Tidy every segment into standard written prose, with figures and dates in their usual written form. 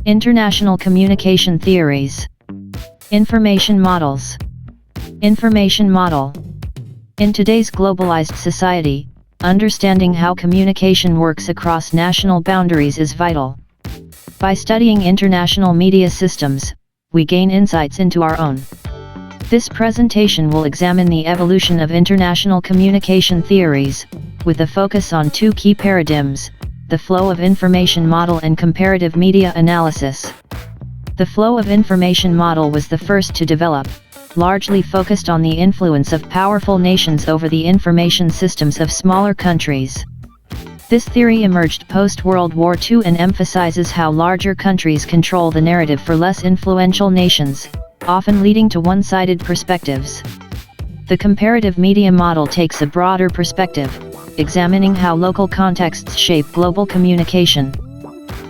International communication theories. Information models. Information model. In today's globalized society, understanding how communication works across national boundaries is vital. By studying international media systems, we gain insights into our own. This presentation will examine the evolution of international communication theories, with a focus on two key paradigms: the flow of information model and comparative media analysis. The flow of information model was the first to develop, largely focused on the influence of powerful nations over the information systems of smaller countries. This theory emerged post-World War II and emphasizes how larger countries control the narrative for less influential nations, often leading to one-sided perspectives. The comparative media model takes a broader perspective, examining how local contexts shape global communication.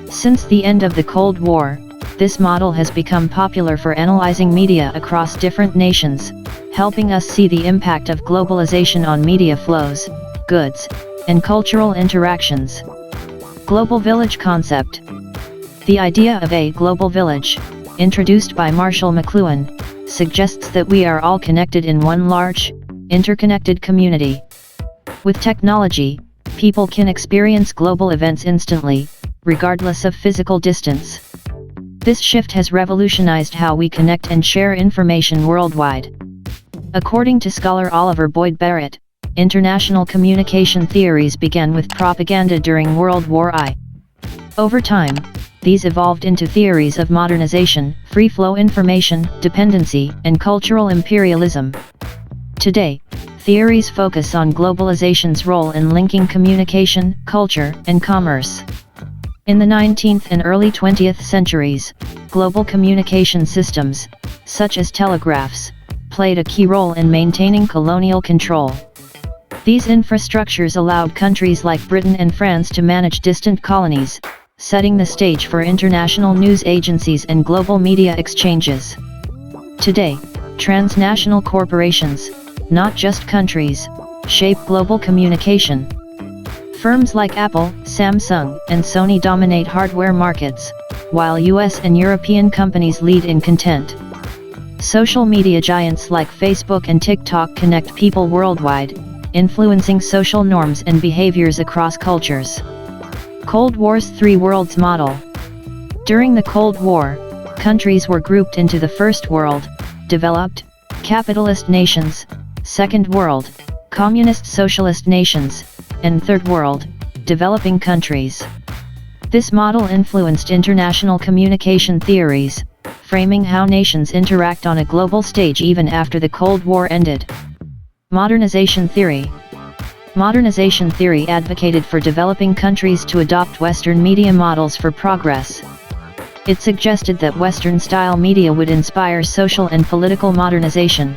Since the end of the Cold War, this model has become popular for analyzing media across different nations, helping us see the impact of globalization on media flows, goods, and cultural interactions. Global village concept. The idea of a global village, introduced by Marshall McLuhan, suggests that we are all connected in one large, interconnected community. With technology, people can experience global events instantly, regardless of physical distance. This shift has revolutionized how we connect and share information worldwide. According to scholar Oliver Boyd-Barrett, international communication theories began with propaganda during World War I. Over time, these evolved into theories of modernization, free-flow information, dependency, and cultural imperialism. Today, theories focus on globalization's role in linking communication, culture, and commerce. In the 19th and early 20th centuries, global communication systems, such as telegraphs, played a key role in maintaining colonial control. These infrastructures allowed countries like Britain and France to manage distant colonies, setting the stage for international news agencies and global media exchanges. Today, transnational corporations, not just countries, shape global communication. Firms like Apple, Samsung, and Sony dominate hardware markets, while US and European companies lead in content. Social media giants like Facebook and TikTok connect people worldwide, influencing social norms and behaviors across cultures. Cold War's Three Worlds Model. During the Cold War, countries were grouped into the First World, developed, capitalist nations, Second World, communist socialist nations, and Third World, developing countries. This model influenced international communication theories, framing how nations interact on a global stage even after the Cold War ended. Modernization theory. Modernization theory advocated for developing countries to adopt Western media models for progress. It suggested that Western-style media would inspire social and political modernization.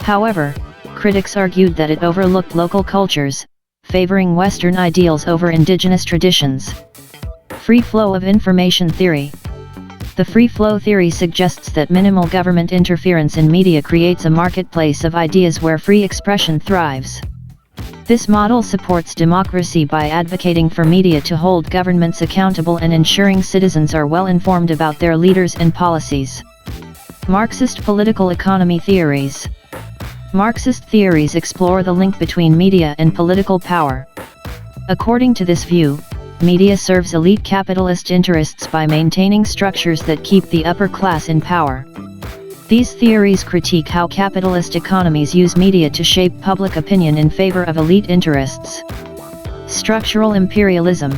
However, critics argued that it overlooked local cultures, favoring Western ideals over indigenous traditions. Free flow of information theory. The free flow theory suggests that minimal government interference in media creates a marketplace of ideas where free expression thrives. This model supports democracy by advocating for media to hold governments accountable and ensuring citizens are well informed about their leaders and policies. Marxist political economy theories. Marxist theories explore the link between media and political power. According to this view, media serves elite capitalist interests by maintaining structures that keep the upper class in power. These theories critique how capitalist economies use media to shape public opinion in favor of elite interests. Structural imperialism.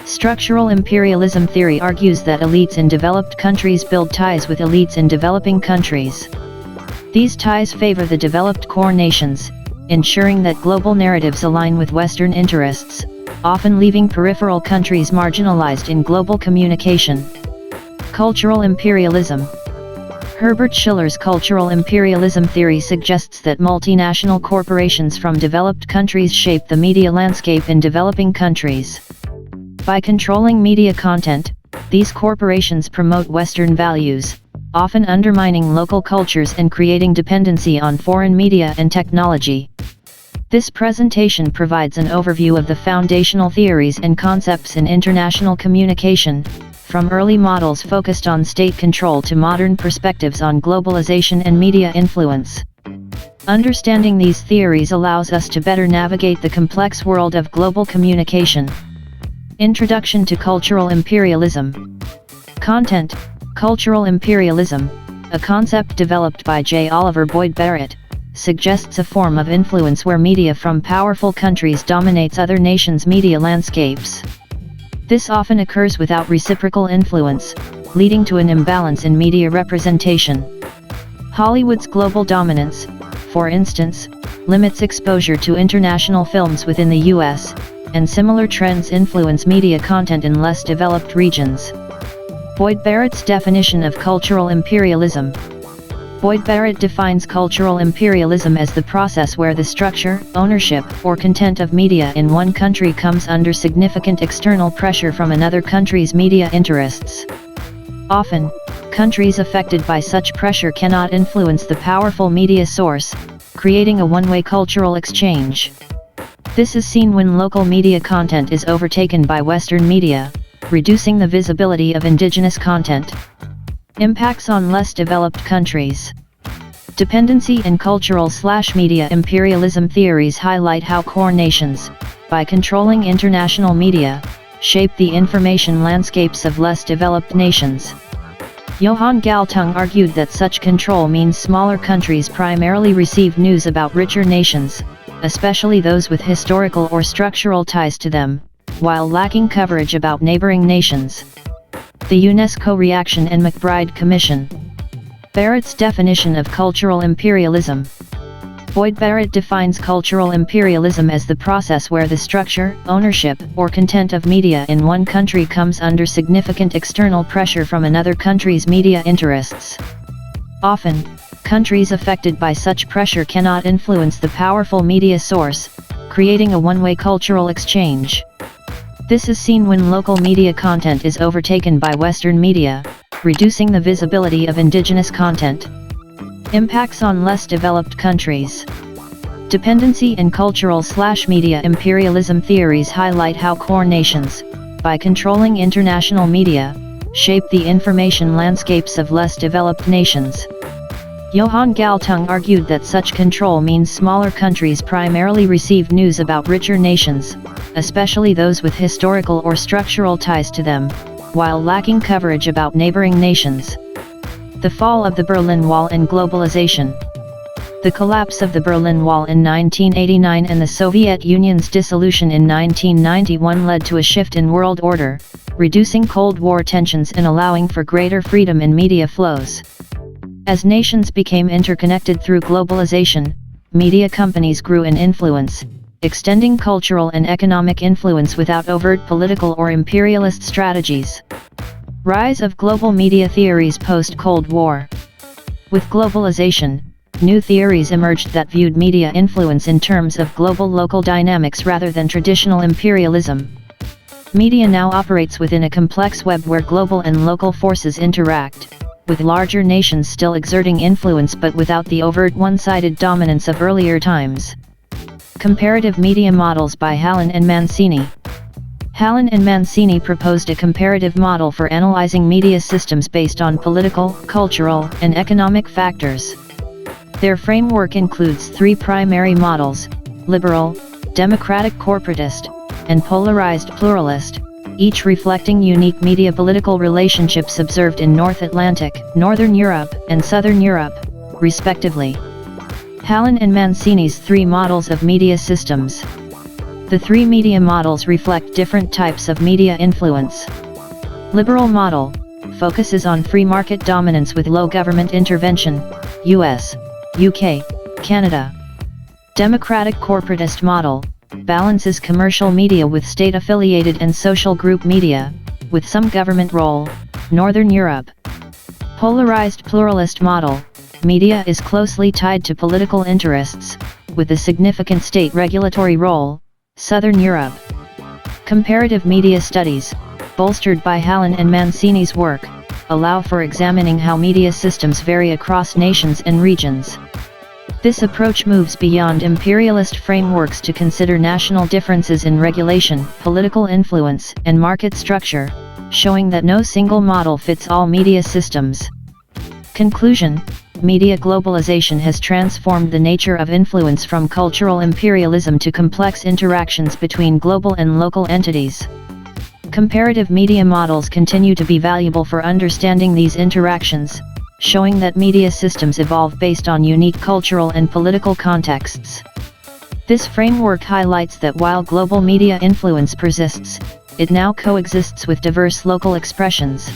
Structural imperialism theory argues that elites in developed countries build ties with elites in developing countries. These ties favor the developed core nations, ensuring that global narratives align with Western interests, often leaving peripheral countries marginalized in global communication. Cultural imperialism. Herbert Schiller's cultural imperialism theory suggests that multinational corporations from developed countries shape the media landscape in developing countries. By controlling media content, these corporations promote Western values, often undermining local cultures and creating dependency on foreign media and technology. This presentation provides an overview of the foundational theories and concepts in international communication, from early models focused on state control to modern perspectives on globalization and media influence. Understanding these theories allows us to better navigate the complex world of global communication. Introduction to Cultural Imperialism. Content: Cultural imperialism, a concept developed by J. Oliver Boyd-Barrett, suggests a form of influence where media from powerful countries dominates other nations' media landscapes. This often occurs without reciprocal influence, leading to an imbalance in media representation. Hollywood's global dominance, for instance, limits exposure to international films within the US, and similar trends influence media content in less developed regions. Boyd-Barrett's definition of cultural imperialism. Boyd-Barrett defines cultural imperialism as the process where the structure, ownership, or content of media in one country comes under significant external pressure from another country's media interests. Often, countries affected by such pressure cannot influence the powerful media source, creating a one-way cultural exchange. This is seen when local media content is overtaken by Western media, reducing the visibility of indigenous content. Impacts on less developed countries. Dependency and cultural/media imperialism theories highlight how core nations, by controlling international media, shape the information landscapes of less developed nations. Johann Galtung argued that such control means smaller countries primarily receive news about richer nations, especially those with historical or structural ties to them, while lacking coverage about neighboring nations. The UNESCO Reaction and McBride Commission. Barrett's definition of cultural imperialism. Boyd-Barrett defines cultural imperialism as the process where the structure, ownership, or content of media in one country comes under significant external pressure from another country's media interests. Often, countries affected by such pressure cannot influence the powerful media source, creating a one-way cultural exchange. This is seen when local media content is overtaken by Western media, reducing the visibility of indigenous content. Impacts on less developed countries. Dependency and cultural/media imperialism theories highlight how core nations, by controlling international media, shape the information landscapes of less developed nations. Johann Galtung argued that such control means smaller countries primarily receive news about richer nations, especially those with historical or structural ties to them, while lacking coverage about neighboring nations. The fall of the Berlin Wall and globalization. The collapse of the Berlin Wall in 1989 and the Soviet Union's dissolution in 1991 led to a shift in world order, reducing Cold War tensions and allowing for greater freedom in media flows. As nations became interconnected through globalization, media companies grew in influence, extending cultural and economic influence without overt political or imperialist strategies. Rise of global media theories post-Cold War. With globalization, new theories emerged that viewed media influence in terms of global-local dynamics rather than traditional imperialism. Media now operates within a complex web where global and local forces interact, with larger nations still exerting influence but without the overt one-sided dominance of earlier times. Comparative Media Models by Hallin and Mancini. Hallin and Mancini proposed a comparative model for analyzing media systems based on political, cultural, and economic factors. Their framework includes three primary models: liberal, democratic corporatist, and polarized pluralist, each reflecting unique media political relationships observed in North Atlantic, Northern Europe, and Southern Europe, respectively. Hallin and Mancini's three models of media systems. The three media models reflect different types of media influence. Liberal model focuses on free market dominance with low government intervention, US, UK, Canada. Democratic corporatist model balances commercial media with state-affiliated and social group media, with some government role, Northern Europe. Polarized pluralist model, media is closely tied to political interests, with a significant state regulatory role, Southern Europe. Comparative media studies, bolstered by Hallin and Mancini's work, allow for examining how media systems vary across nations and regions. This approach moves beyond imperialist frameworks to consider national differences in regulation, political influence, and market structure, showing that no single model fits all media systems. Conclusion: media globalization has transformed the nature of influence from cultural imperialism to complex interactions between global and local entities. Comparative media models continue to be valuable for understanding these interactions, showing that media systems evolve based on unique cultural and political contexts. This framework highlights that while global media influence persists, it now coexists with diverse local expressions.